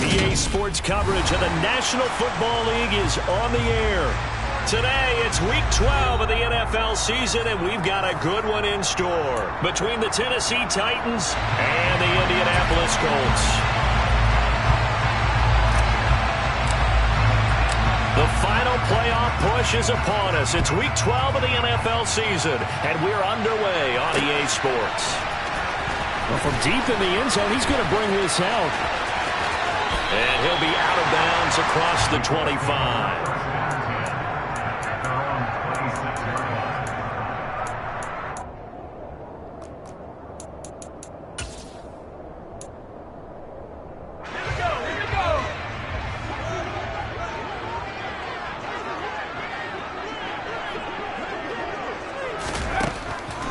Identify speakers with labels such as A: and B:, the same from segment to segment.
A: EA Sports coverage of the National Football League is on the air. Today, it's Week 12 of the NFL season, and we've got a good one in store between the Tennessee Titans and the Indianapolis Colts. The final playoff push is upon us. It's Week 12 of the NFL season, and we're underway on EA Sports.
B: Well, from deep in the end zone, he's going to bring this out.
A: And he'll be out of bounds across the 25.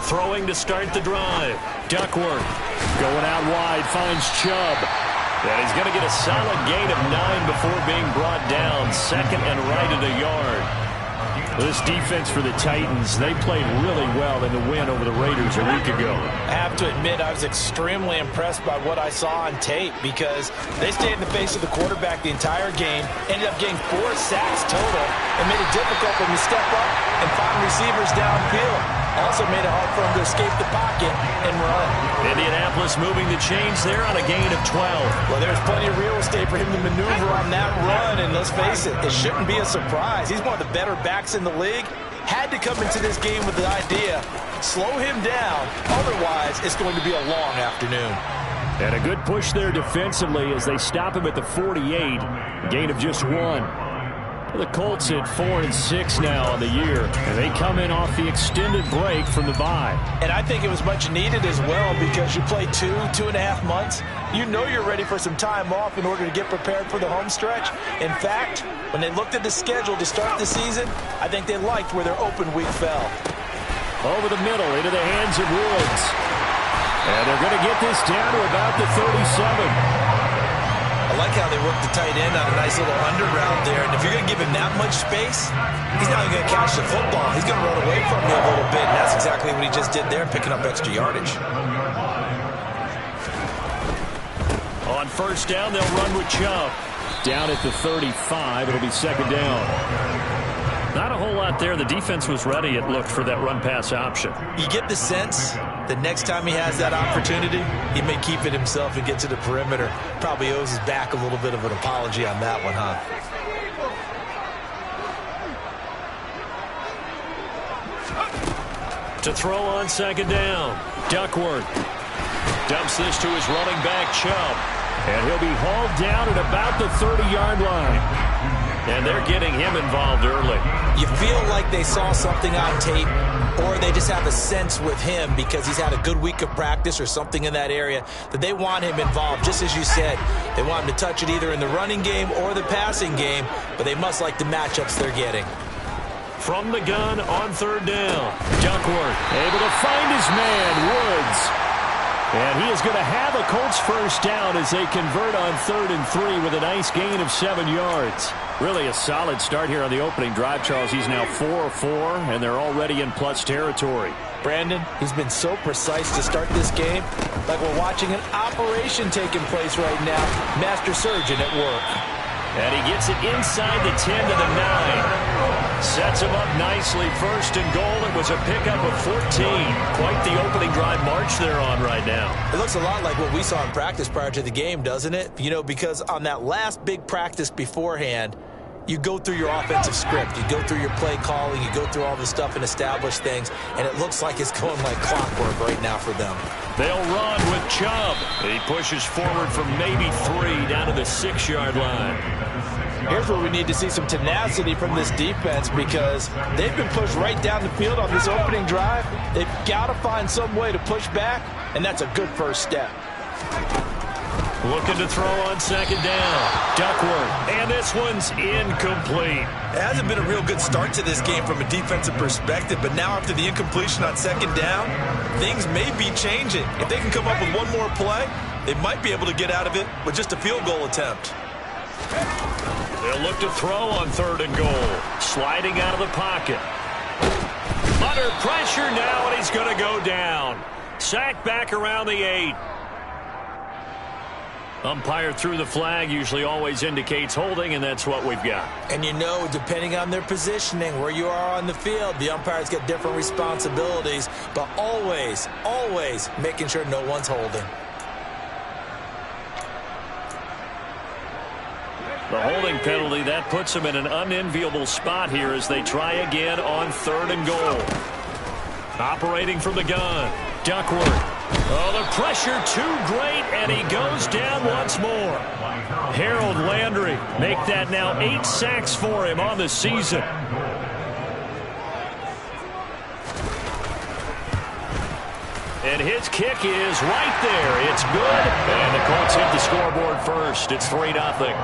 A: Throwing to start the drive. Duckworth going out wide, finds Chubb. And he's going to get a solid gain of 9 before being brought down. Second and right at a yard.
B: This defense for the Titans, they played really well in the win over the Raiders a week ago.
C: I have to admit, I was extremely impressed by what I saw on tape because they stayed in the face of the quarterback the entire game, ended up getting 4 sacks total, and made it difficult for him to step up and find receivers downfield. Also made it hard for him to escape the pocket and run.
A: Indianapolis moving the chains there on a gain of 12.
C: Well, there's plenty of real estate for him to maneuver on that run, and let's face it, it shouldn't be a surprise. He's one of the better backs in the league. Had to come into this game with the idea, slow him down, otherwise it's going to be a long afternoon.
B: And a good push there defensively as they stop him at the 48, gain of just 1. The Colts at 4-6 now on the year, and they come in off the extended break from the bye.
C: And I think it was much needed as well because you play 2.5 months. You know you're ready for some time off in order to get prepared for the home stretch. In fact, when they looked at the schedule to start the season, I think they liked where their open week fell.
B: Over the middle, into the hands of Woods. And they're going to get this down to about the 37.
C: I like how they work the tight end on a nice little under route there. And if you're going to give him that much space, he's not even going to catch the football. He's going to run away from you a little bit. And that's exactly what he just did there, picking up extra yardage.
A: On first down, they'll run with Chubb.
B: Down at the 35, it'll be second down.
A: Not a whole lot there. The defense was ready, it looked, for that run-pass option.
C: You get the sense that next time he has that opportunity, he may keep it himself and get to the perimeter. Probably owes his back a little bit of an apology on that one, huh?
A: To throw on second down, Duckworth dumps this to his running back, Chubb.
B: And he'll be hauled down at about the 30-yard line.
A: And they're getting him involved early.
C: You feel like they saw something on tape, or they just have a sense with him because he's had a good week of practice or something in that area that they want him involved. Just as you said, they want him to touch it either in the running game or the passing game, but they must like the matchups they're getting.
A: From the gun on third down, Duckworth
B: able to find his man, Woods. And he is going to have a Colts first down as they convert on 3rd and 3 with a nice gain of 7 yards. Really a solid start here on the opening drive, Charles. He's now 4-4, and they're already in plus territory.
C: Brandon, he's been so precise to start this game, like we're watching an operation taking place right now. Master surgeon at work.
A: And he gets it inside the 10 to the 9. Sets him up nicely. First and goal. It was a pickup of 14. Quite the opening drive march they're on right now.
C: It looks a lot like what we saw in practice prior to the game, doesn't it? You know, because on that last big practice beforehand, you go through your offensive script. You go through your play calling. You go through all the stuff and establish things. And it looks like it's going like clockwork right now for them.
A: They'll run with Chubb. He pushes forward from maybe 3 down to the 6-yard line.
C: Here's where we need to see some tenacity from this defense because they've been pushed right down the field on this opening drive. They've got to find some way to push back, and that's a good first step.
A: Looking to throw on second down. Duckworth. And this one's incomplete.
C: It hasn't been a real good start to this game from a defensive perspective, but now after the incompletion on second down, things may be changing. If they can come up with one more play, they might be able to get out of it with just a field goal attempt.
A: They'll look to throw on 3rd and goal. Sliding out of the pocket. Under pressure now, and he's going to go down. Sack back around the 8. Umpire threw the flag, usually always indicates holding, and that's what we've got.
C: And you know, depending on their positioning, where you are on the field, the umpires get different responsibilities, but always, always making sure no one's holding.
A: The holding penalty, that puts them in an unenviable spot here as they try again on 3rd and goal. Operating from the gun, Duckworth. Oh, the pressure too great, and he goes down once more. Harold Landry make that now 8 sacks for him on the season. And his kick is right there. It's good. And the Colts hit the scoreboard first. It's 3-0.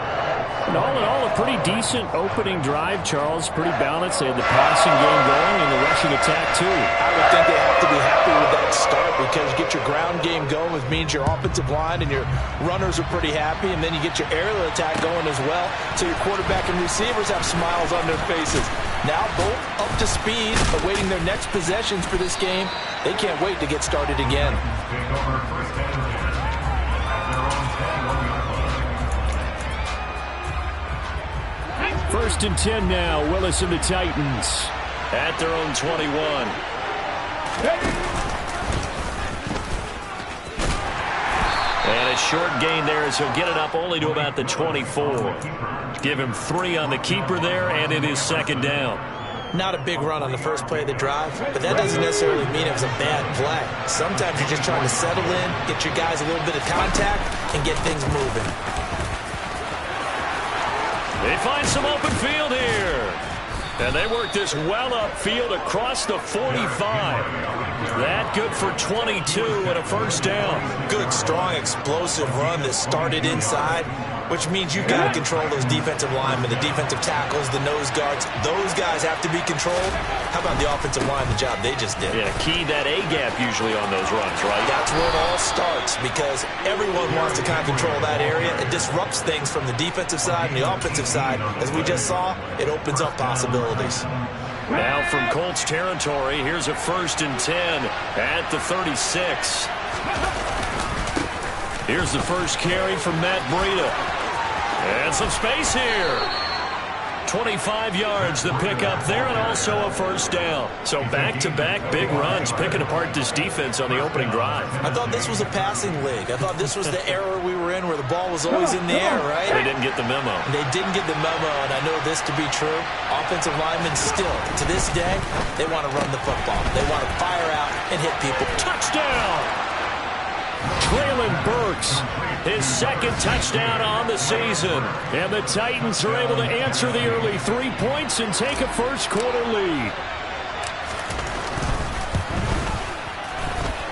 B: And all in all, a pretty decent opening drive, Charles. Pretty balanced. They had the passing game going and the rushing attack, too.
C: I would think they have to be happy with that start because you get your ground game going, which means your offensive line and your runners are pretty happy, and then you get your aerial attack going as well, so your quarterback and receivers have smiles on their faces. Now both up to speed, awaiting their next possessions for this game. They can't wait to get started again.
B: First and 10 now. Willis and the Titans
A: at their own 21. And a short gain there as he'll get it up only to about the 24. Give him 3 on the keeper there, and it is 2nd down.
C: Not a big run on the first play of the drive, but that doesn't necessarily mean it was a bad play. Sometimes you're just trying to settle in, get your guys a little bit of contact, and get things moving.
A: They find some open field here. And they work this well upfield across the 45. That good for 22 and a 1st down.
C: Good, strong, explosive run that started inside, which means you've got to control those defensive linemen, the defensive tackles, the nose guards. Those guys have to be controlled. How about the offensive line, the job they just did?
A: Yeah, key that A-gap usually on those runs, right?
C: That's where it all starts because everyone wants to kind of control that area. It disrupts things from the defensive side and the offensive side. As we just saw, it opens up possibilities.
A: Now from Colts territory, here's a 1st and 10 at the 36. Here's the first carry from Matt Breida. And some space here. 25 yards the pickup there, and also a 1st down. So back-to-back big runs, picking apart this defense on the opening drive.
C: I thought this was a passing league. I thought this was the era we were in where the ball was always in the air, right?
A: They didn't get the memo.
C: They didn't get the memo, and I know this to be true. Offensive linemen still, to this day, they want to run the football. They want to fire out and hit people.
A: Touchdown! Traylon Burks, his 2nd touchdown on the season. And the Titans are able to answer the early 3 points and take a first-quarter lead.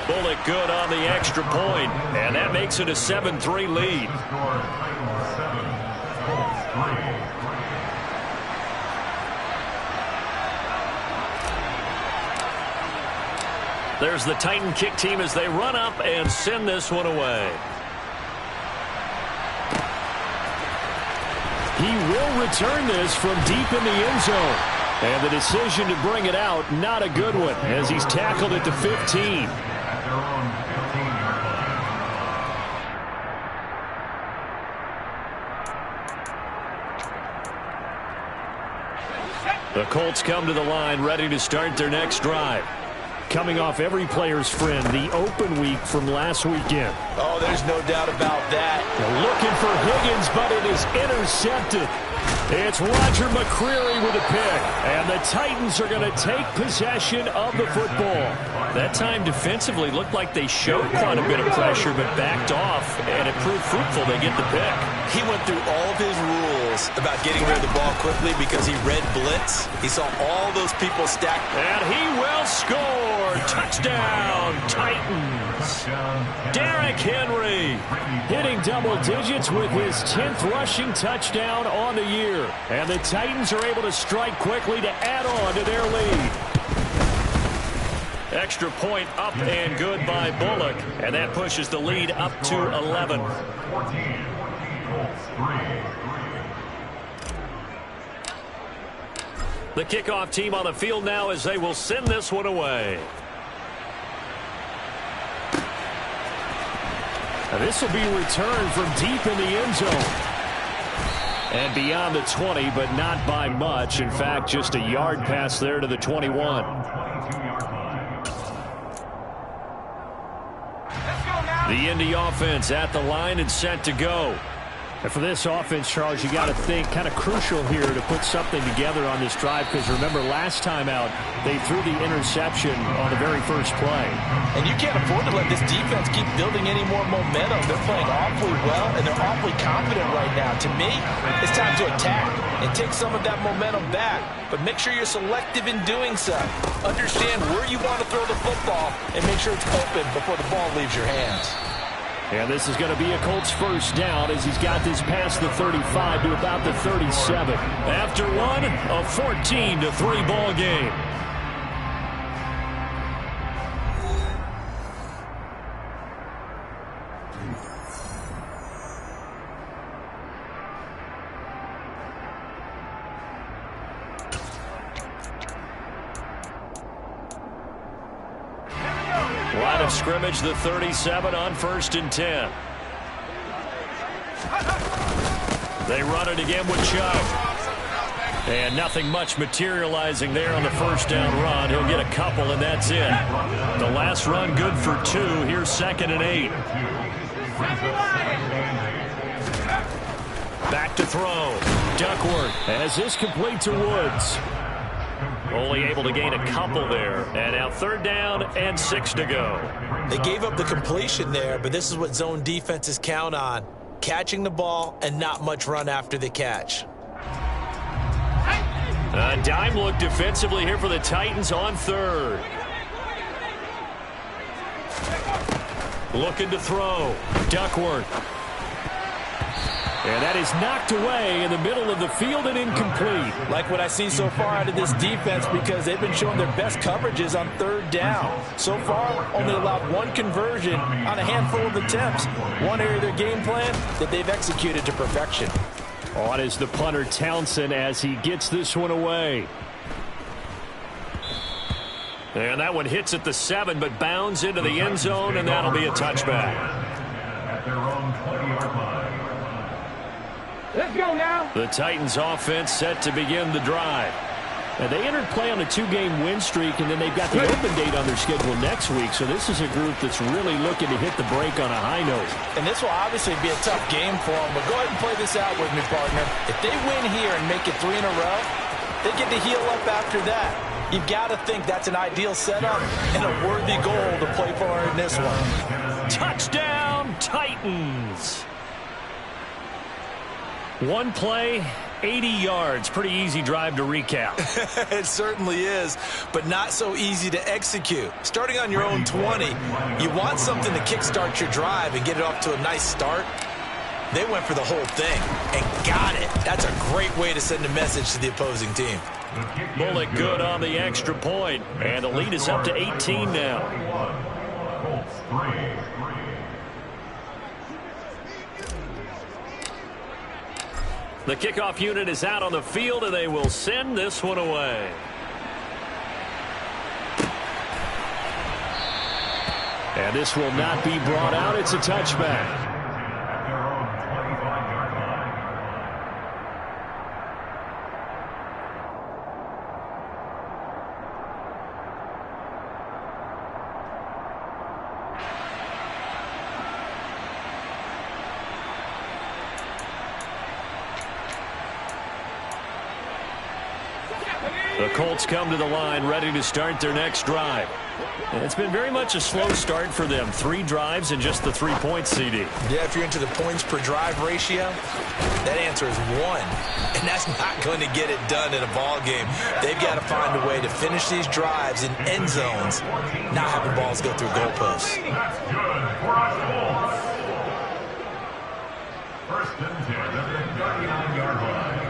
A: Bullock good on the extra point, and that makes it a 7-3 lead. There's the Titan kick team as they run up and send this one away.
B: He will return this from deep in the end zone. And the decision to bring it out, not a good one, as he's tackled at the 15.
A: The Colts come to the line ready to start their next drive.
B: Coming off every player's friend, the open week from last weekend.
C: Oh, there's no doubt about that.
B: They're looking for Higgins, but it is intercepted.
A: It's Roger McCreary with a pick. And the Titans are going to take possession of the football. That time defensively looked like they showed quite a bit of pressure, but backed off, and it proved fruitful. They get the pick.
C: He went through all of his rules about getting rid of the ball quickly because he read blitz. He saw all those people stacked.
A: And he will score. Touchdown, Titans. Derrick Henry
B: hitting double digits with his 10th rushing touchdown on the year. And the Titans are able to strike quickly to add on to their lead.
A: Extra point up and good by Bullock. And that pushes the lead up to 11. The kickoff team on the field now as they will send this one away.
B: This will be returned from deep in the end zone. And beyond the 20, but not by much. In fact, just a yard pass there to the 21. The Indy offense at the line and set to go. And for this offense, Charles, you got to think kind of crucial here to put something together on this drive, because remember last time out they threw the interception on the very first play.
C: And you can't afford to let this defense keep building any more momentum. They're playing awfully well, and they're awfully confident right now. To me, it's time to attack and take some of that momentum back. But make sure you're selective in doing so. Understand where you want to throw the football and make sure it's open before the ball leaves your hands.
B: And this is going to be a Colts first down as he's got this past the 35 to about the 37. After one, a 14-3 ball game. Line of scrimmage, the 37 on 1st and 10. They run it again with Chubb. And nothing much materializing there on the first down run. He'll get a couple, and that's it. The last run good for 2. Here's 2nd and 8. Back to throw. Duckworth as this complete to Woods. Only able to gain a couple there. And now 3rd down and 6 to go.
C: They gave up the completion there, but this is what zone defenses count on. Catching the ball and not much run after the catch.
B: A dime look defensively here for the Titans on 3rd. Looking to throw. Duckworth. And that is knocked away in the middle of the field and incomplete.
C: Like what I've seen so far out of this defense, because they've been showing their best coverages on 3rd down. So far, only allowed 1 conversion on a handful of attempts. One area of their game plan that they've executed to perfection.
B: On is the punter Townsend as he gets this one away. And that one hits at the 7, but bounds into the end zone, and that'll be a touchback.
D: At their own 20-yard line.
E: Let's go now.
B: The Titans offense set to begin the drive. And they entered play on a 2-game win streak, and then they've got the open date on their schedule next week. So this is a group that's really looking to hit the break on a high note.
C: And this will obviously be a tough game for them. But go ahead and play this out with me, partner. If they win here and make it 3 in a row, they get to heal up after that. You've got to think that's an ideal setup and a worthy goal to play for in this one.
B: Touchdown, Titans. One play, 80 yards. Pretty easy drive to recap.
C: It certainly is, but not so easy to execute. Starting on your own 20, you want something to kickstart your drive and get it off to a nice start. They went for the whole thing and got it. That's a great way to send a message to the opposing team.
B: Bullet good on the extra point, and the lead is up to 18 now.
D: Colts 3.
B: The kickoff unit is out on the field, and they will send this one away. And this will not be brought out. It's a touchback.
D: At their own 25-yard line.
B: The Colts come to the line ready to start their next drive. And it's been very much a slow start for them. 3 drives and just the 3 points, CD.
C: Yeah, if you're into the points per drive ratio, that answer is 1. And that's not going to get it done in a ball game. They've got to find a way to finish these drives in end zones, not having balls go through goalposts.
D: That's good for us Colts. 1st and 10 at their 39-yard line.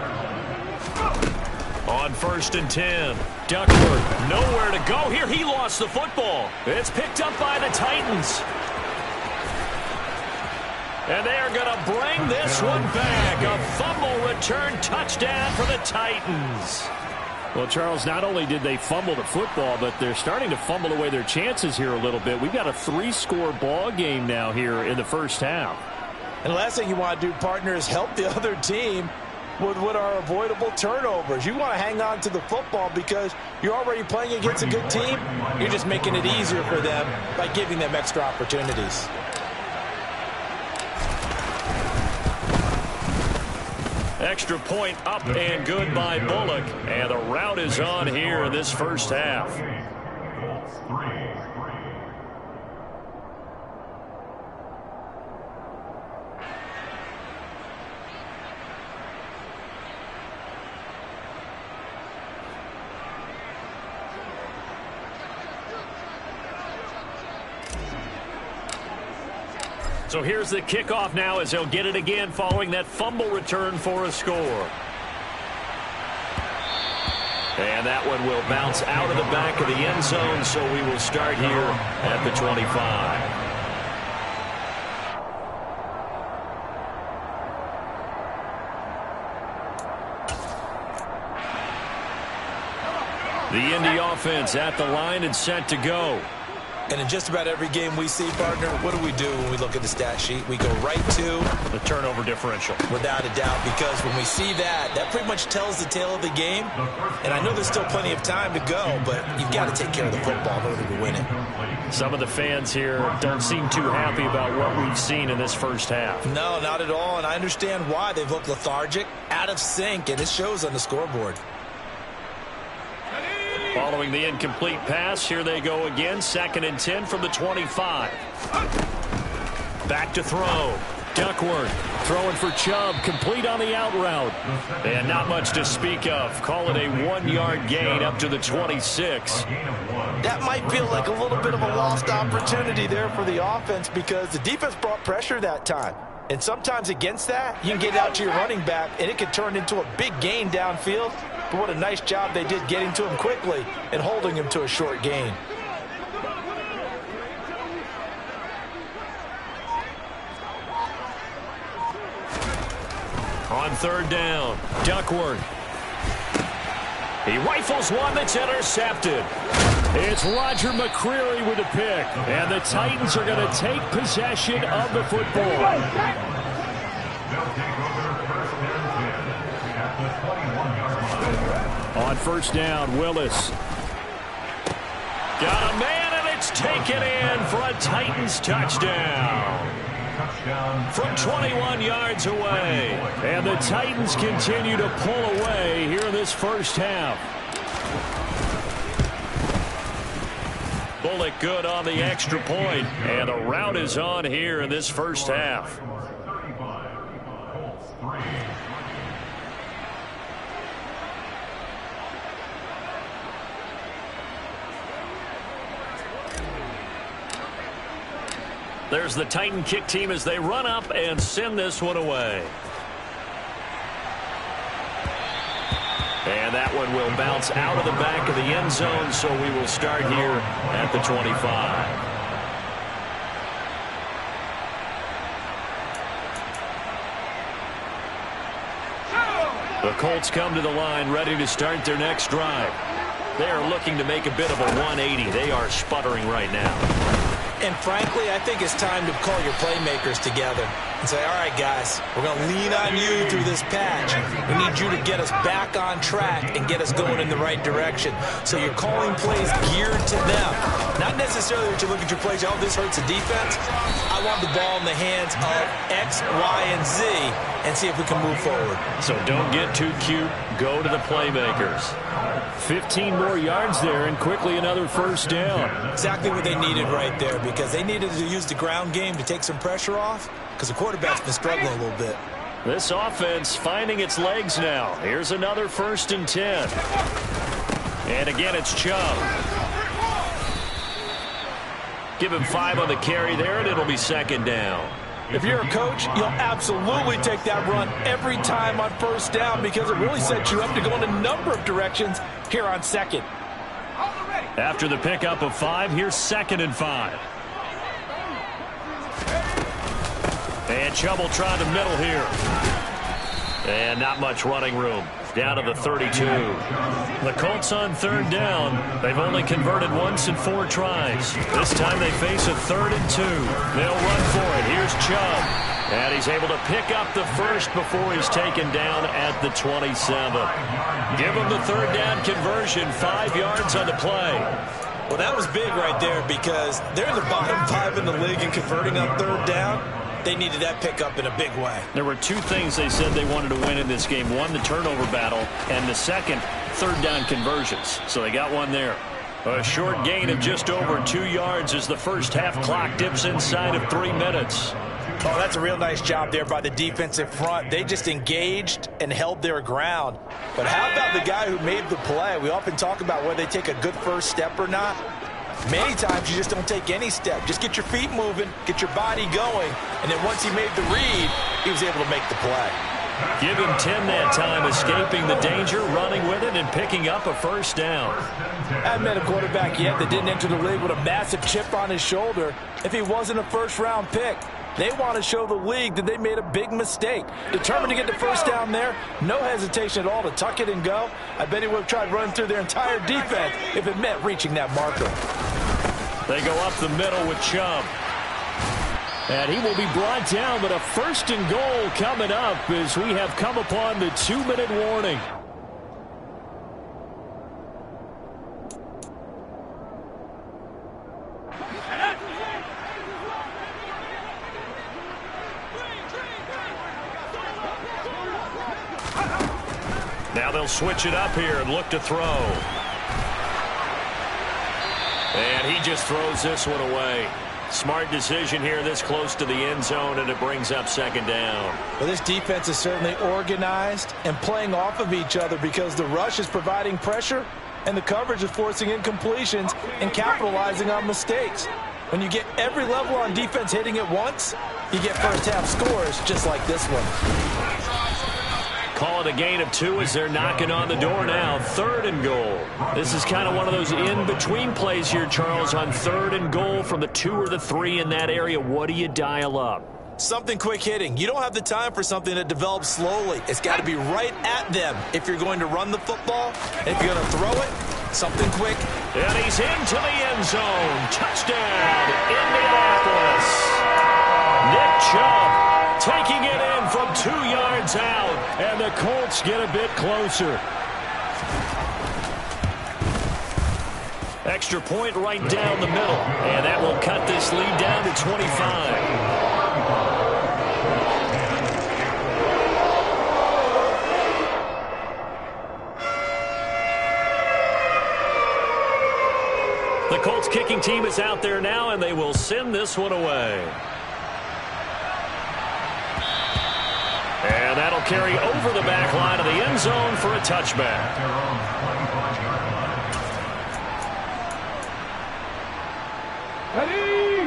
B: On 1st and 10, Duckworth nowhere to go here. He lost the football. It's picked up by the Titans. And they are going to bring this one back. A fumble return touchdown for the Titans. Well, Charles, not only did they fumble the football, but they're starting to fumble away their chances here a little bit. We've got a 3-score ball game now here in the first half.
C: And the last thing you want to do, partner, is help the other team with what are avoidable turnovers. You want to hang on to the football because you're already playing against a good team. You're just making it easier for them by giving them extra opportunities.
B: Extra point up and good by Bullock. And the rout is on here in this first half.
D: Colts 3.
B: So here's the kickoff now as they'll get it again following that fumble return for a score. And that one will bounce out of the back of the end zone, so we will start here at the 25. The Indy offense at the line and set to go.
C: And in just about every game we see, partner, what do we do when we look at the stat sheet? We go right to
B: the turnover differential.
C: Without a doubt, because when we see that, that pretty much tells the tale of the game. And I know there's still plenty of time to go, but you've got to take care of the football in order to win it.
B: Some of the fans here don't seem too happy about what we've seen in this first half.
C: No, not at all, and I understand why. They've looked lethargic, out of sync, and it shows on the scoreboard.
B: Following the incomplete pass, here they go again. 2nd and 10 from the 25. Back to throw. Duckworth throwing for Chubb, complete on the out route. And not much to speak of. Call it a 1-yard gain up to the 26.
C: That might feel like a little bit of a lost opportunity there for the offense because the defense brought pressure that time. And sometimes against that, you can get out to your running back, and it could turn into a big gain downfield. But what a nice job they did getting to him quickly and holding him to a short gain.
B: On 3rd down, Duckworth. He rifles one that's intercepted. It's Roger McCreary with a pick. And the Titans are going to take possession of the football. On 1st down, Willis. Got a man, and it's taken in for a Titans touchdown. From 21 yards away. And the Titans continue to pull away here in this first half. Bullock good on the extra point. And the rout is on here in this first half. There's the Titan kick team as they run up and send this one away. And that one will bounce out of the back of the end zone, so we will start here at the 25. The Colts come to the line ready to start their next drive. They are looking to make a bit of a 180. They are sputtering right now.
C: And frankly, I think it's time to call your playmakers together and say, all right, guys, we're going to lean on you through this patch. We need you to get us back on track and get us going in the right direction. So you're calling plays geared to them. Not necessarily that you look at your plays, oh, this hurts the defense. I want the ball in the hands of X, Y, and Z and see if we can move forward.
B: So don't get too cute. Go to the playmakers. 15 more yards there and quickly another 1st down.
C: Exactly what they needed right there because they needed to use the ground game to take some pressure off because the quarterback's been struggling a little bit.
B: This offense finding its legs now. Here's another 1st and 10. And again, it's Chubb. Give him 5 on the carry there, and it'll be 2nd down.
C: If you're a coach, you'll absolutely take that run every time on 1st down because it really sets you up to go in a number of directions here on 2nd.
B: After the pickup of 5, here's 2nd and 5. And Chubb will try the middle here. And not much running room. down to the 32. The Colts on third down. They've only converted once in 4 tries. This time they face a 3rd and 2. They'll run for it. Here's Chubb. And he's able to pick up the first before he's taken down at the 27. Give him the 3rd down conversion. 5 yards on the play.
C: Well, that was big right there because they're in the bottom 5 in the league in converting on 3rd down. They needed that pickup in a big way.
B: There were 2 things they said they wanted to win in this game. One, the turnover battle, and the second, 3rd down conversions. So they got one there. A short gain of just over 2 yards as the first half clock dips inside of 3 minutes.
C: Oh, that's a real nice job there by the defensive front. They just engaged and held their ground. But how about the guy who made the play? We often talk about whether they take a good first step or not. Many times you just don't take any step. Just get your feet moving, get your body going, and then once he made the read, he was able to make the play.
B: Give him 10 that time, escaping the danger, running with it, and picking up a first down.
C: I haven't met a quarterback yet that didn't enter the league with a massive chip on his shoulder if he wasn't a first-round pick. They want to show the league that they made a big mistake. Determined to get the first down there, no hesitation at all to tuck it and go. I bet he would have tried running through their entire defense if it meant reaching that marker.
B: They go up the middle with Chubb. And he will be brought down, but a 1st and goal coming up as we have come upon the 2-minute warning. Now they'll switch it up here and look to throw. And he just throws this one away. Smart decision here this close to the end zone, and it brings up 2nd down.
C: Well, this defense is certainly organized and playing off of each other because the rush is providing pressure and the coverage is forcing incompletions and capitalizing on mistakes. When you get every level on defense hitting at once, you get first half scores just like this one.
B: Call it a gain of 2 as they're knocking on the door now. 3rd and goal. This is kind of one of those in-between plays here, Charles, on 3rd and goal from the 2 or the 3 in that area. What do you dial up?
C: Something quick hitting. You don't have the time for something that develops slowly. It's got to be right at them if you're going to run the football. If you're going to throw it, something quick.
B: And he's into the end zone. Touchdown, Indianapolis. Nick Chubb taking it in from 2 yards out, and the Colts get a bit closer. Extra point right down the middle, and that will cut this lead down to 25. The Colts kicking team is out there now, and they will send this one away. And that'll carry over the back line of the end zone for a touchback.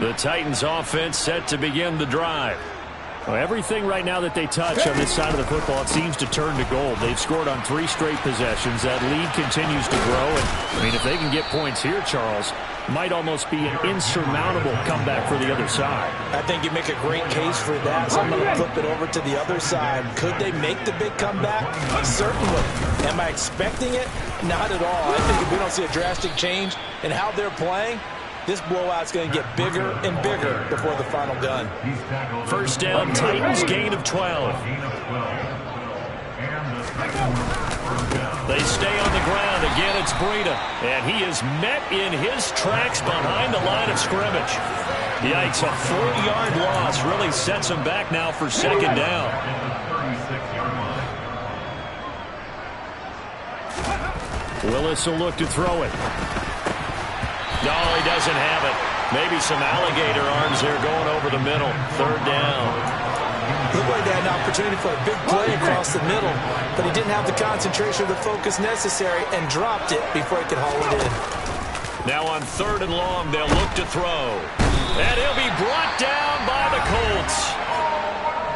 B: The Titans offense set to begin the drive. Well, everything right now that they touch on this side of the football, it seems to turn to gold. They've scored on 3 straight possessions. That lead continues to grow. And, I mean, if they can get points here, Charles, might almost be an insurmountable comeback for the other side.
C: I think you make a great case for that. So I'm going to flip it over to the other side. Could they make the big comeback? Certainly. Am I expecting it? Not at all. I think if we don't see a drastic change in how they're playing, this blowout's going to get bigger and bigger before the final gun.
B: First down, Titans, gain of 12. They stay on the ground. Again, it's Breida. And he is met in his tracks behind the line of scrimmage. Yikes, a 4-yard loss really sets him back now for 2nd down. Willis will look to throw it. No, he doesn't have it. Maybe some alligator arms there going over the middle. 3rd down.
C: Looked like they had an opportunity for a big play across the middle, but he didn't have the concentration or the focus necessary and dropped it before he could haul it in.
B: Now on 3rd and long, they'll look to throw. And he'll be brought down by the Colts.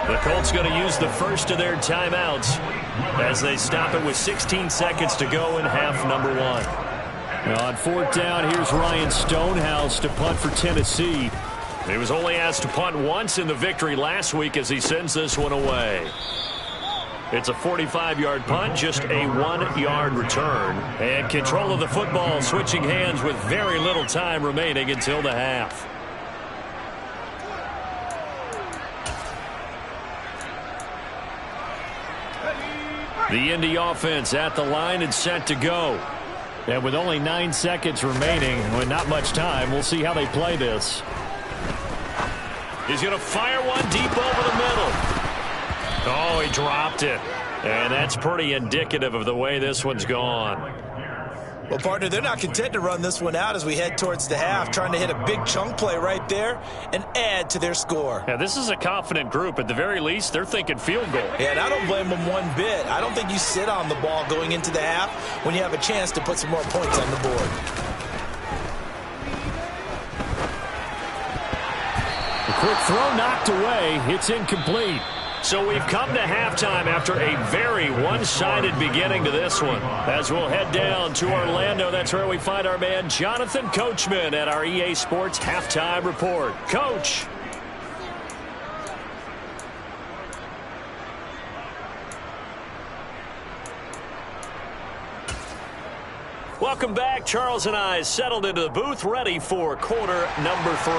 B: The Colts going to use the first of their timeouts as they stop it with 16 seconds to go in half number 1. Now on 4th down, here's Ryan Stonehouse to punt for Tennessee. He was only asked to punt once in the victory last week as he sends this one away. It's a 45-yard punt, just a 1-yard return. And control of the football switching hands with very little time remaining until the half. The Indy offense at the line and set to go. And with only 9 seconds remaining, with not much time, we'll see how they play this.
A: He's going to fire one deep over the middle. Oh, he dropped it. And that's pretty indicative of the way this one's gone.
C: Well, partner, they're not content to run this one out as we head towards the half, trying to hit a big chunk play right there and add to their score.
B: Yeah, this is a confident group. At the very least, they're thinking field goal.
C: Yeah, and I don't blame them one bit. I don't think you sit on the ball going into the half when you have a chance to put some more points on the board.
B: A quick throw knocked away. It's incomplete.
A: So we've come to halftime after a very one-sided beginning to this one. As we'll head down to Orlando, that's where we find our man Jonathan Coachman at our EA Sports Halftime Report. Coach. Welcome back. Charles and I settled into the booth, ready for quarter number 3.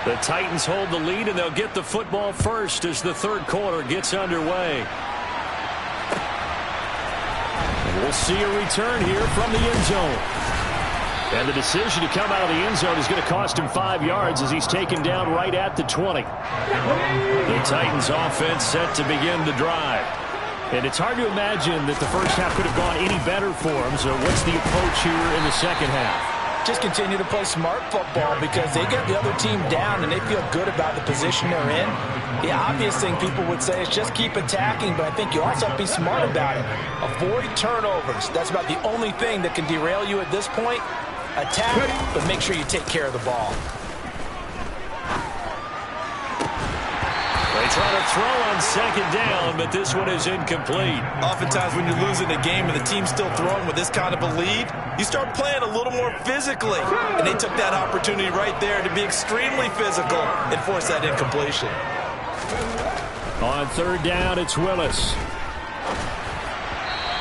A: The Titans hold the lead, and they'll get the football first as the third quarter gets underway. And we'll see a return here from the end zone. And the decision to come out of the end zone is going to cost him 5 yards as he's taken down right at the 20. The Titans offense set to begin the drive. And it's hard to imagine that the first half could have gone any better for him. So what's the approach here in the second half?
C: Just continue to play smart football because they get the other team down and they feel good about the position they're in. The obvious thing people would say is just keep attacking, but I think you also have to be smart about it. Avoid turnovers. That's about the only thing that can derail you at this point. Attack, but make sure you take care of the ball.
A: They try to throw on second down, but this one is incomplete.
C: Oftentimes when you're losing a game and the team's still throwing with this kind of a lead, you start playing a little more physically. And they took that opportunity right there to be extremely physical and force that incompletion.
B: On third down, it's Willis.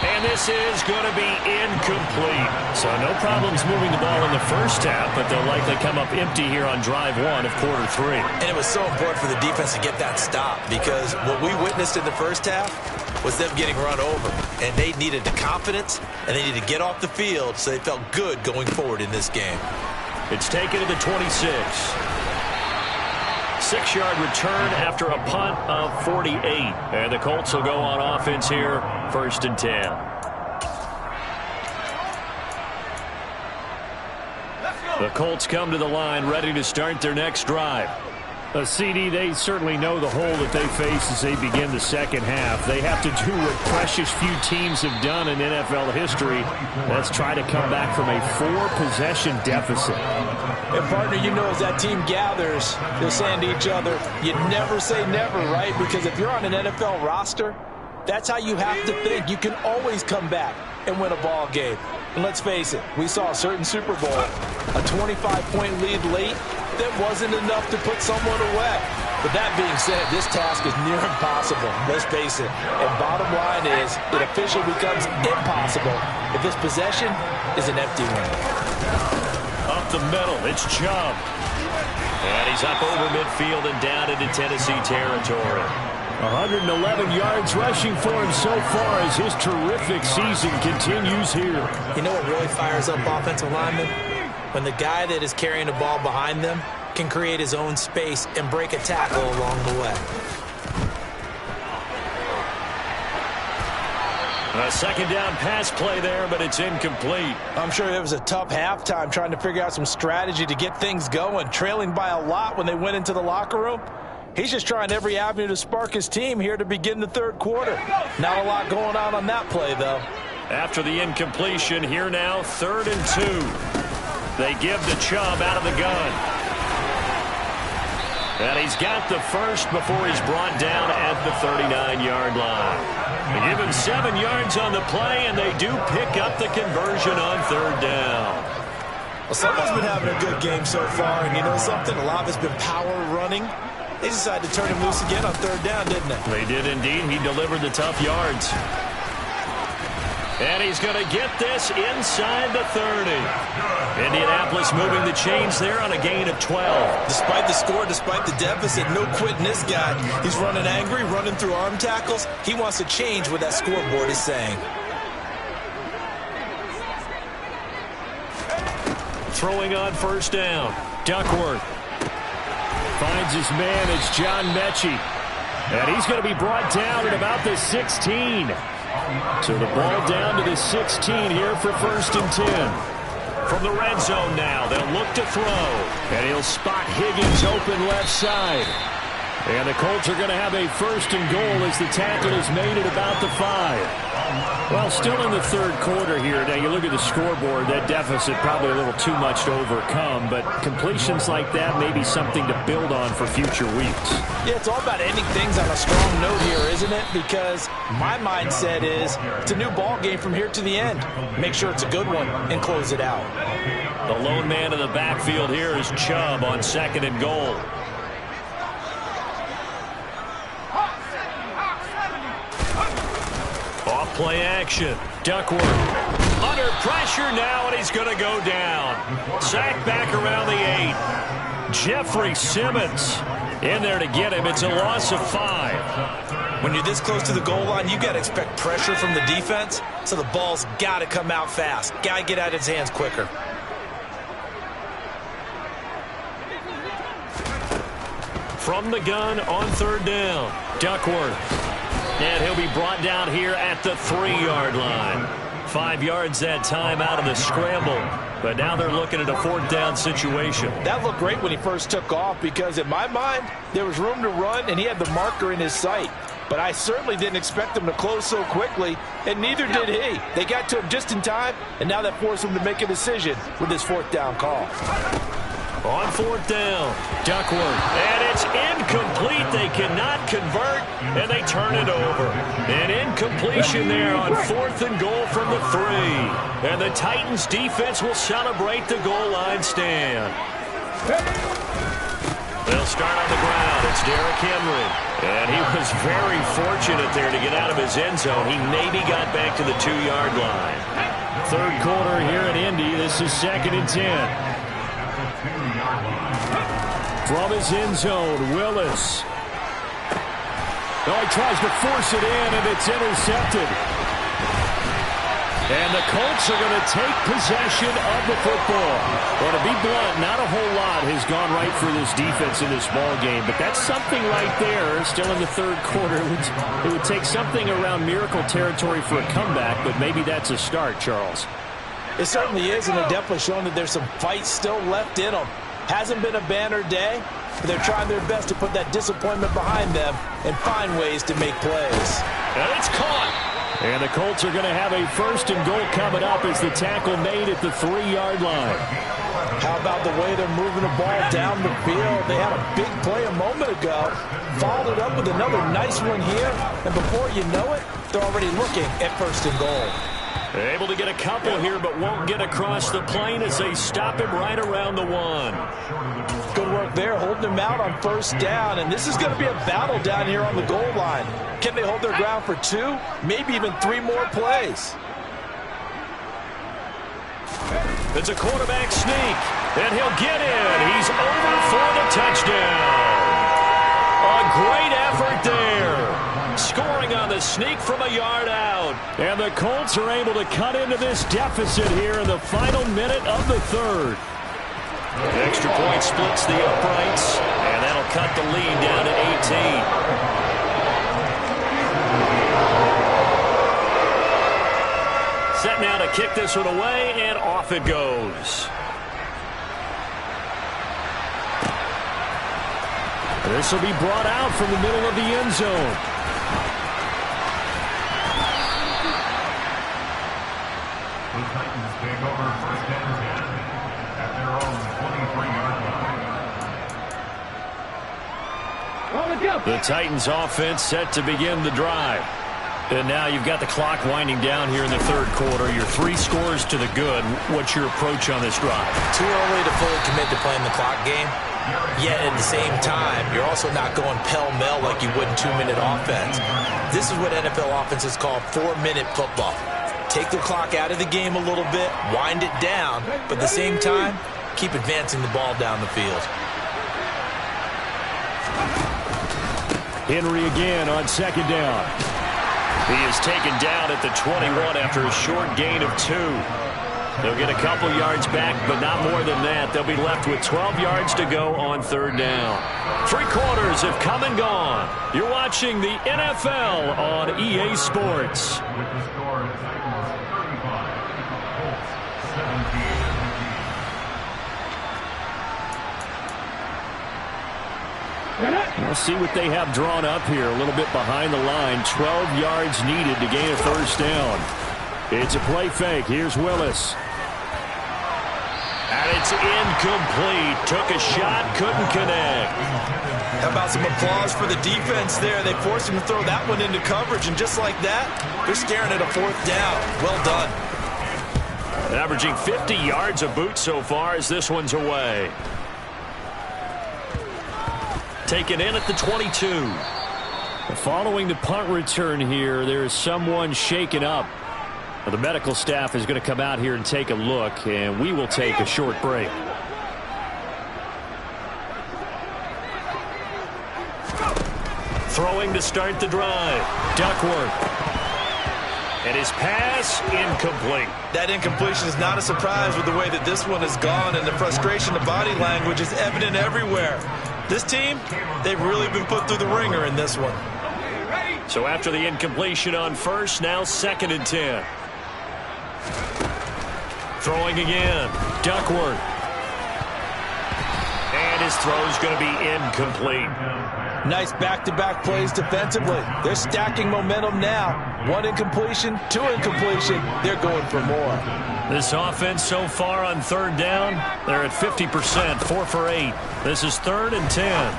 A: And this is going to be incomplete.
B: So no problems moving the ball in the first half, but they'll likely come up empty here on drive 1 of quarter 3.
C: And it was so important for the defense to get that stop because what we witnessed in the first half was them getting run over. And they needed the confidence, and they needed to get off the field so they felt good going forward in this game.
A: It's taken to the 26. 6-yard return after a punt of 48. And the Colts will go on offense here, 1st and 10. The Colts come to the line ready to start their next drive.
B: CD, they certainly know the hole that they face as they begin the second half. They have to do what precious few teams have done in NFL history. Let's try to come back from a 4-possession deficit.
C: And partner, you know, as that team gathers, they're saying to each other, you never say never, right? Because if you're on an NFL roster, that's how you have to think. You can always come back and win a ball game. And let's face it, we saw a certain Super Bowl, a 25-point lead late, that wasn't enough to put someone away. But that being said, this task is near impossible. Let's face it. And bottom line is, it officially becomes impossible if this possession is an empty one.
A: Up the middle, it's Chubb. And he's up over midfield and down into Tennessee territory.
B: 111 yards rushing for him so far as his terrific season continues here.
C: You know what really fires up offensive linemen? When the guy that is carrying the ball behind them can create his own space and break a tackle along the way.
A: A second down pass play there, but it's incomplete.
C: I'm sure it was a tough halftime trying to figure out some strategy to get things going, trailing by a lot when they went into the locker room. He's just trying every avenue to spark his team here to begin the third quarter. Not a lot going on that play, though.
A: After the incompletion, here now, 3rd and 2. They give to Chubb out of the gun. And he's got the first before he's brought down at the 39-yard line. They give him 7 yards on the play, and they do pick up the conversion on 3rd down.
C: Well, someone's been having a good game so far, and you know something? A lot of it's been power running. They decided to turn him loose again on third down, didn't they?
B: They did indeed. He delivered the tough yards. And he's going to get this inside the 30. Indianapolis moving the chains there on a gain of 12.
C: Despite the score, despite the deficit, no quitting this guy. He's running angry, running through arm tackles. He wants to change what that scoreboard is saying.
B: Throwing on first down. Duckworth finds his man. It's John Mechie. And he's going to be brought down at about the 16. So the ball down to the 16 here for 1st and 10.
A: From the red zone now, they'll look to throw.
B: And he'll spot Higgins open left side. And the Colts are going to have a 1st and goal as the tackle is made at about the 5. Well, still in the third quarter here. Now, you look at the scoreboard, that deficit probably a little too much to overcome, but completions like that may be something to build on for future weeks.
C: Yeah, it's all about ending things on a strong note here, isn't it? Because my mindset is it's a new ball game from here to the end. Make sure it's a good one and close it out.
A: The lone man in the backfield here is Chubb on 2nd and goal. Off-play action. Duckworth under pressure now, and he's going to go down. Sacked back around the 8. Jeffrey Simmons in there to get him. It's a loss of 5.
C: When you're this close to the goal line, you got to expect pressure from the defense, so the ball's got to come out fast. Got to get out of his hands quicker.
A: From the gun on 3rd down. Duckworth. And he'll be brought down here at the 3-yard line. 5 yards that time out of the scramble. But now they're looking at a 4th down situation.
C: That looked great when he first took off because in my mind, there was room to run and he had the marker in his sight. But I certainly didn't expect him to close so quickly, and neither did he. They got to him just in time, and now that forced him to make a decision with his 4th down call.
A: On 4th down, Duckworth. And it's incomplete. They cannot convert, and they turn it over. An incompletion there on 4th and goal from the 3. And the Titans defense will celebrate the goal line stand. They'll start on the ground. It's Derrick Henry. And he was very fortunate there to get out of his end zone. He maybe got back to the 2-yard line.
B: Third quarter here in Indy. This is 2nd and 10. From his end zone, Willis. Oh, he tries to force it in, and it's intercepted. And the Colts are going to take possession of the football. Well, to be blunt, not a whole lot has gone right for this defense in this ball game, but that's something right there. Still in the third quarter. It would take something around miracle territory for a comeback, but maybe that's a start, Charles.
C: It certainly is, and they're definitely showing that there's some fight still left in them. Hasn't been a banner day, but they're trying their best to put that disappointment behind them and find ways to make plays.
A: And it's caught.
B: And the Colts are going to have a 1st and goal coming up as the tackle made at the 3-yard line.
C: How about the way they're moving the ball down the field? They had a big play a moment ago, followed it up with another nice one here, and before you know it, they're already looking at 1st and goal.
A: Able to get a couple here, but won't get across the plane as they stop him right around the 1.
C: Good work there, holding him out on 1st down, and this is going to be a battle down here on the goal line. Can they hold their ground for 2, maybe even 3 more plays?
A: It's a quarterback sneak, and he'll get in. He's over for the touchdown. A great effort there. Scoring on the sneak from a yard out.
B: And the Colts are able to cut into this deficit here in the final minute of the 3rd.
A: The extra point splits the uprights, and that'll cut the lead down to 18. Set now to kick this one away, and off it goes.
B: This will be brought out from the middle of the end zone.
D: The Titans take over 1st and 10 at their own 23-yard line.
A: The Titans offense set to begin the drive.
B: And now you've got the clock winding down here in the third quarter. You're 3 scores to the good. What's your approach on this drive?
C: Too early to fully commit to playing the clock game. Yet at the same time, you're also not going pell-mell like you would in 2-minute offense. This is what NFL offenses call 4-minute football. Take the clock out of the game a little bit, wind it down, but at the same time, keep advancing the ball down the field.
B: Henry again on second down. He is taken down at the 21 after a short gain of 2. They'll get a couple yards back, but not more than that. They'll be left with 12 yards to go on third down. 3 quarters have come and gone. You're watching the NFL on EA Sports.
D: With the score of Titans 35, Colts 17.
B: We'll see what they have drawn up here. A little bit behind the line. 12 yards needed to gain a first down. It's a play fake. Here's Willis.
A: And it's incomplete. Took a shot, couldn't connect.
C: How about some applause for the defense there? They forced him to throw that one into coverage, and just like that, they're staring at a 4th down. Well done.
A: Averaging 50 yards a boot so far as this one's away. Taken in at the 22.
B: Following the punt return here, there is someone shaken up. The medical staff is going to come out here and take a look, and we will take a short break.
A: Throwing to start the drive.
B: Duckworth.
A: And his pass incomplete.
C: That incompletion is not a surprise with the way that this one has gone, and the frustration of body language is evident everywhere. This team, they've really been put through the ringer in this one.
A: So after the incompletion on first, now 2nd and 10. Throwing again.
B: Duckworth.
A: And his throw's going to be incomplete.
C: Nice back-to-back plays defensively. They're stacking momentum now. 1 incompletion, 2 incompletion. They're going for more.
A: This offense so far on third down, they're at 50%, 4 for 8. This is 3rd and 10.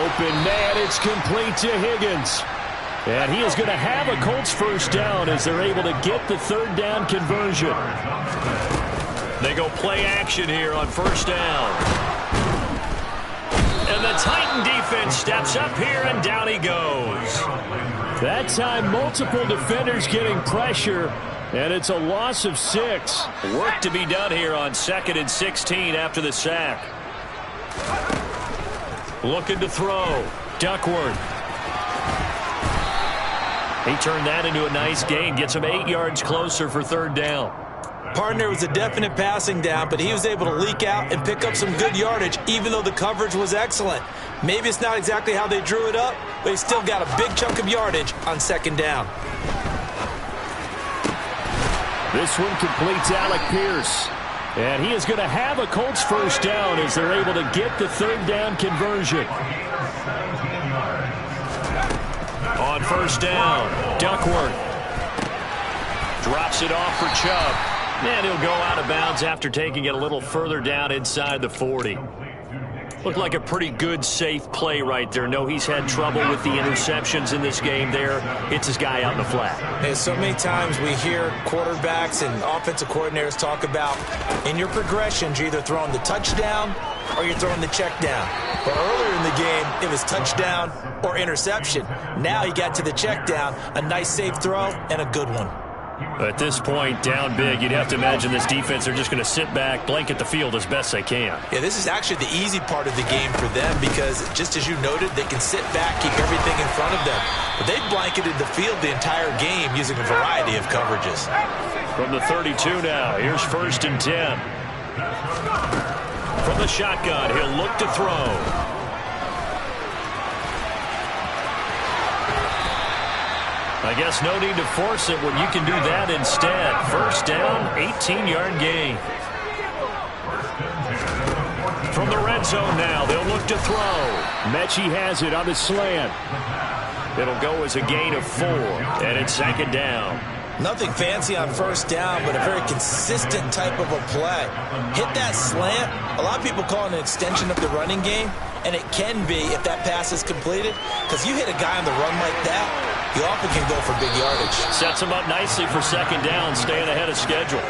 B: Open man, it's complete to Higgins. And he is going to have a Colts first down as they're able to get the 3rd down conversion.
A: They go play action here on first down. And the Titan defense steps up here, and down he goes.
B: That time, multiple defenders getting pressure, and it's a loss of 6.
A: Work to be done here on 2nd and 16 after the sack. Looking to throw.
B: Duckworth.
A: He turned that into a nice gain. Gets him 8 yards closer for 3rd down.
C: Partner was a definite passing down, but he was able to leak out and pick up some good yardage, even though the coverage was excellent. Maybe it's not exactly how they drew it up, but he still got a big chunk of yardage on 2nd down.
B: This one completes Alec Pierce. And he is going to have a Colts first down as they're able to get the 3rd down conversion.
A: On first down, Duckworth drops it off for Chubb. And he'll go out of bounds after taking it a little further down inside the 40. Looked like a pretty good, safe play right there. No, he's had trouble with the interceptions in this game there. Hits his guy out in the flat.
C: Hey, so many times we hear quarterbacks and offensive coordinators talk about in your progressions, you're either throwing the touchdown or you're throwing the check down. But earlier in the game, it was touchdown or interception. Now he got to the check down, a nice safe throw, and a good one.
A: At this point, down big, you'd have to imagine this defense are just going to sit back, blanket the field as best they can.
C: Yeah, this is actually the easy part of the game for them because, just as you noted, they can sit back, keep everything in front of them. But they've blanketed the field the entire game using a variety of coverages.
A: From the 32 now, here's 1st and 10. From the shotgun, he'll look to throw. I guess no need to force it when you can do that instead. First down, 18-yard gain. From the red zone now, they'll look to throw.
B: Mechie has it on the slant.
A: It'll go as a gain of 4, and it's 2nd down.
C: Nothing fancy on first down, but a very consistent type of a play. Hit that slant. A lot of people call it an extension of the running game, and it can be if that pass is completed, because you hit a guy on the run like that, he often can go for big yardage.
B: Sets him up nicely for second down, staying ahead of schedule.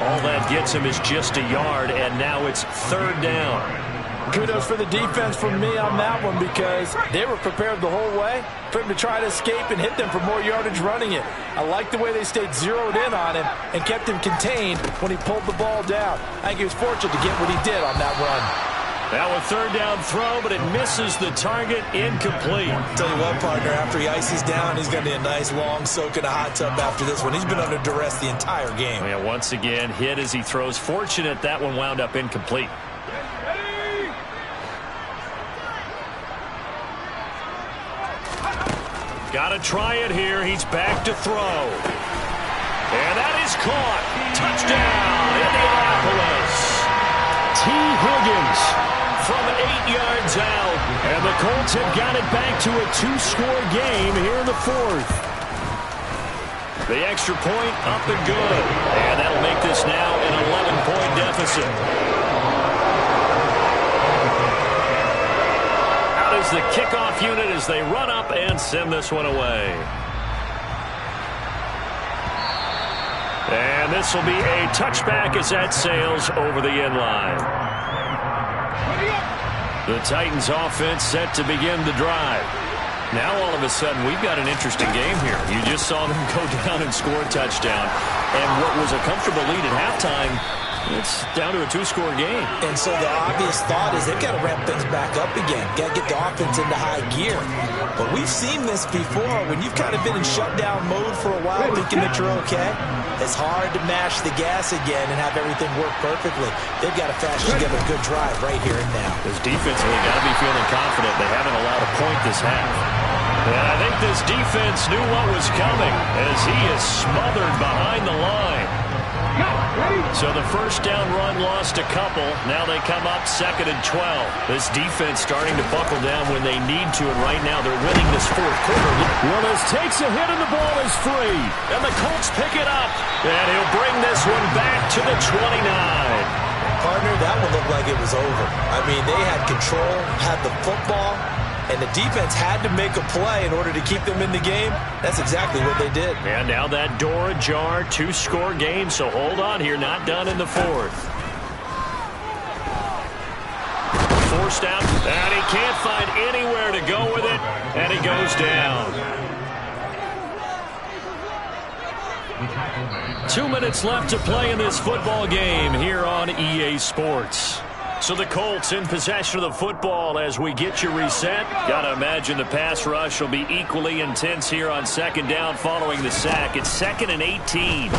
B: All that gets him is just a yard, and now it's third down.
C: Kudos for the defense from me on that one, because they were prepared the whole way for him to try to escape and hit them for more yardage running it. I like the way they stayed zeroed in on him and kept him contained when he pulled the ball down. I think he was fortunate to get what he did on that run.
B: Now a third down throw, but it misses the target, incomplete.
C: Tell you what, partner, after he ices down, he's going to need a nice long soak in a hot tub after this one. He's been under duress the entire game.
B: Yeah, once again, hit as he throws. Fortunate that one wound up incomplete. Got to try it here. He's back to throw. And that is caught. Touchdown, Indianapolis. T. Higgins from 8 yards out. And the Colts have got it back to a 2-score game here in the fourth. The extra point up and good. And that'll make this now an 11-point deficit. Out is the kickoff unit as they run up and send this one away. And this will be a touchback as that sails over the end line. The Titans offense set to begin the drive. Now all of a sudden we've got an interesting game here. You just saw them go down and score a touchdown. And what was a comfortable lead at halftime, it's down to a 2-score game.
C: And so the obvious thought is they've got to ramp things back up again. Got to get the offense into high gear. But we've seen this before. When you've kind of been in shutdown mode for a while, thinking that you're okay, it's hard to mash the gas again and have everything work perfectly. They've got to fashion together a good drive right here and now.
B: This defensively got to be feeling confident. They haven't allowed a point this half. And I think this defense knew what was coming as he is smothered behind the line. So the first down run lost a couple. Now they come up 2nd and 12. This defense starting to buckle down when they need to, and right now they're winning this fourth quarter. Willis takes a hit and the ball is free. And the Colts pick it up. And he'll bring this one back to the 29.
C: Partner, that one looked like it was over. I mean, they had control, had the football, and the defense had to make a play in order to keep them in the game. That's exactly what they did.
B: And now that door ajar, 2-score game, so hold on here, not done in the fourth. Forced out, and he can't find anywhere to go with it, and he goes down. 2 minutes left to play in this football game here on EA Sports. So the Colts in possession of the football as we get you reset. Got to imagine the pass rush will be equally intense here on second down following the sack. It's 2nd and 18.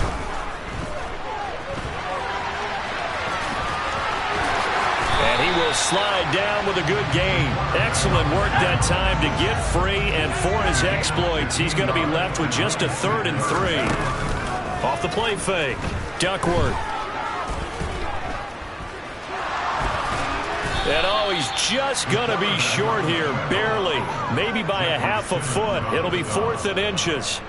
B: And he will slide down with a good gain. Excellent work that time to get free, and for his exploits, he's going to be left with just a 3rd and 3. Off the play fake, Duckworth. And oh, he's just going to be short here, barely, maybe by a half a foot. It'll be 4th and inches.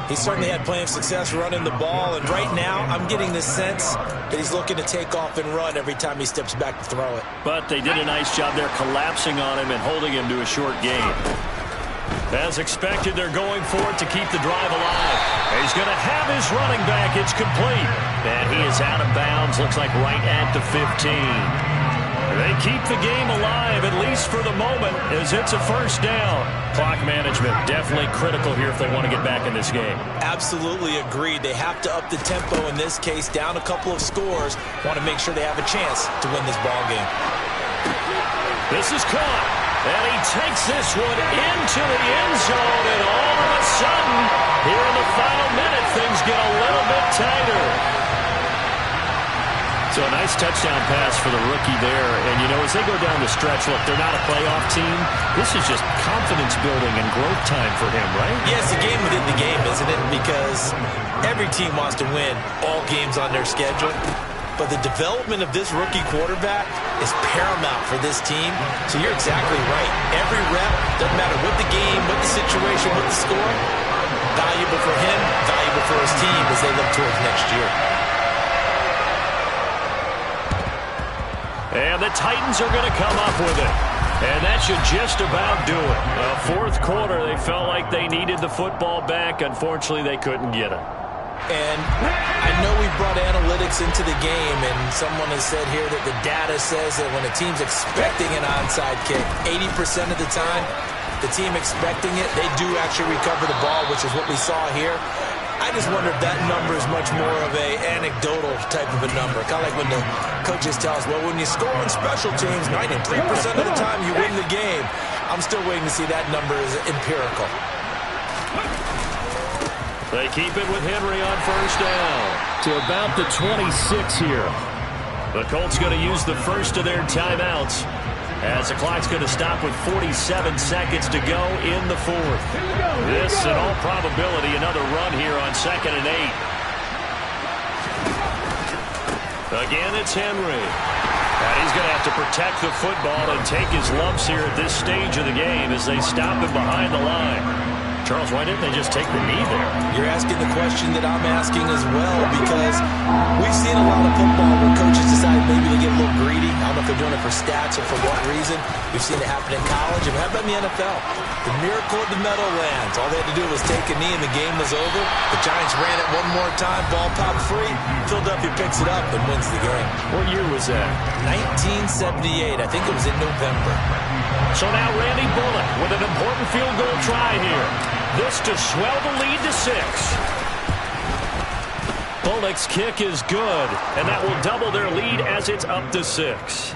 C: He certainly had plenty of success running the ball, and right now I'm getting the sense that he's looking to take off and run every time he steps back to throw it.
B: But they did a nice job there collapsing on him and holding him to a short gain. As expected, they're going for it to keep the drive alive. He's going to have his running back. It's complete. And he is out of bounds, looks like right at the 15. They keep the game alive, at least for the moment, as it's a first down. Clock management definitely critical here if they want to get back in this game.
C: Absolutely agreed. They have to up the tempo in this case, down a couple of scores. Want to make sure they have a chance to win this ball game.
B: This is caught, and he takes this one into the end zone, and all of a sudden, here in the final minute, things get a little bit tighter. So a nice touchdown pass for the rookie there. And, you know, as they go down the stretch, look, they're not a playoff team. This is just confidence building and growth time for him, right?
C: Yeah, it's a game within the game, isn't it? Because every team wants to win all games on their schedule. But the development of this rookie quarterback is paramount for this team. So you're exactly right. Every rep, doesn't matter what the game, what the situation, what the score, valuable for him, valuable for his team as they look towards next year.
B: And the Titans are going to come up with it. And that should just about do it. Fourth quarter, they felt like they needed the football back. Unfortunately, they couldn't get it.
C: And I know we brought analytics into the game, and someone has said here that the data says that when a team's expecting an onside kick, 80% of the time, the team expecting it, they do actually recover the ball, which is what we saw here. I just wonder if that number is much more of a anecdotal type of a number. Kind of like when the coaches tell us, well, when you score on special teams, 93% of the time you win the game. I'm still waiting to see that number is empirical.
B: They keep it with Henry on first down to about the 26 here. The Colts going to use the first of their timeouts as the clock's going to stop with 47 seconds to go in the fourth. This, in all probability, another run here on 2nd and 8. Again, it's Henry. And he's going to have to protect the football and take his lumps here at this stage of the game as they stop him behind the line. Charles, why didn't they just take the knee there?
C: You're asking the question that I'm asking as well, because we've seen a lot of football where coaches decide maybe to get a little greedy. I don't know if they're doing it for stats or for what reason. We've seen it happen in college, and how about in the NFL? The miracle of the Meadowlands. All they had to do was take a knee and the game was over. The Giants ran it one more time, ball popped free. Philadelphia picks it up and wins the game.
B: What year was that?
C: 1978. I think it was in November.
B: So now Randy Bullock with an important field goal try here. This to swell the lead to 6. Bullock's kick is good, and that will double their lead as it's up to 6.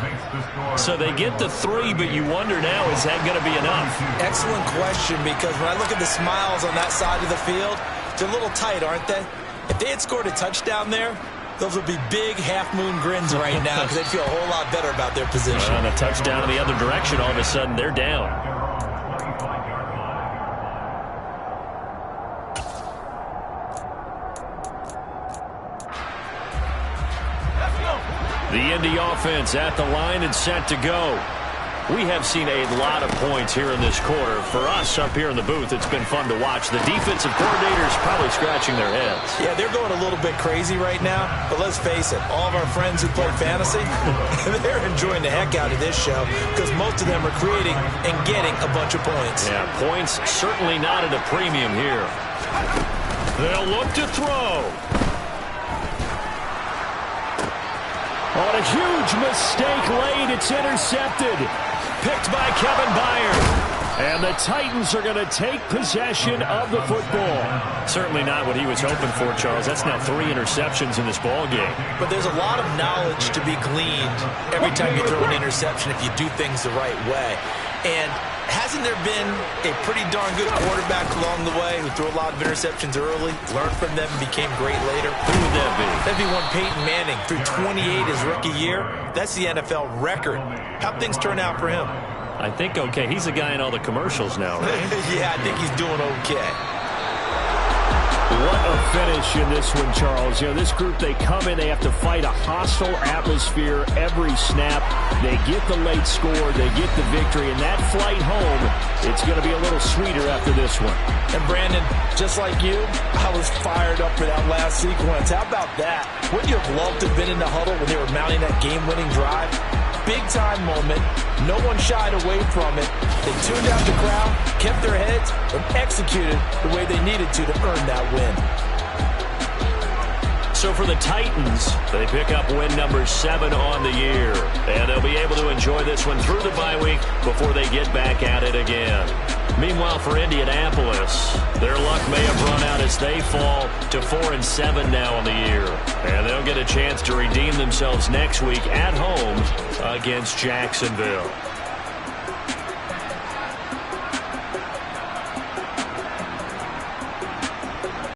B: So they get the 3, but you wonder now, is that going to be enough?
C: Excellent question, because when I look at the smiles on that side of the field, they're a little tight, aren't they? If they had scored a touchdown there, those would be big half-moon grins right now because they'd feel a whole lot better about their position.
B: On a touchdown in the other direction, all of a sudden they're down. The Indy offense at the line and set to go. We have seen a lot of points here in this quarter. For us up here in the booth, it's been fun to watch. The defensive coordinators probably scratching their heads.
C: Yeah, they're going a little bit crazy right now. But let's face it, all of our friends who play fantasy, they're enjoying the heck out of this show because most of them are creating and getting a bunch of points.
B: Yeah, points certainly not at a premium here. They'll look to throw. On a huge mistake late, it's intercepted. Picked by Kevin Byard. And the Titans are going to take possession of the football. Certainly not what he was hoping for, Charles. That's now 3 interceptions in this ball game.
C: But there's a lot of knowledge to be gleaned every time you throw an interception if you do things the right way. And hasn't there been a pretty darn good quarterback along the way who threw a lot of interceptions early, learned from them, and became great later?
B: Who would that be?
C: That'd be one Peyton Manning. Threw 28 his rookie year. That's the NFL record. How'd things turn out for him?
B: I think okay. He's the guy in all the commercials now, right?
C: Yeah, I think he's doing okay.
B: What a finish in this one, Charles. You know, this group, they come in, they have to fight a hostile atmosphere every snap. They get the late score, they get the victory, and that flight home, it's going to be a little sweeter after this one.
C: And Brandon, just like you, I was fired up for that last sequence. How about that? Wouldn't you have loved to have been in the huddle when they were mounting that game-winning drive? Big-time moment. No one shied away from it. They tuned out the crowd, kept their heads, and executed the way they needed to earn that win.
B: So for the Titans, they pick up win number 7 on the year. And they'll be able to enjoy this one through the bye week before they get back at it again. Meanwhile, for Indianapolis, their luck may have run out as they fall to 4-7 now on the year. And they'll get a chance to redeem themselves next week at home against Jacksonville.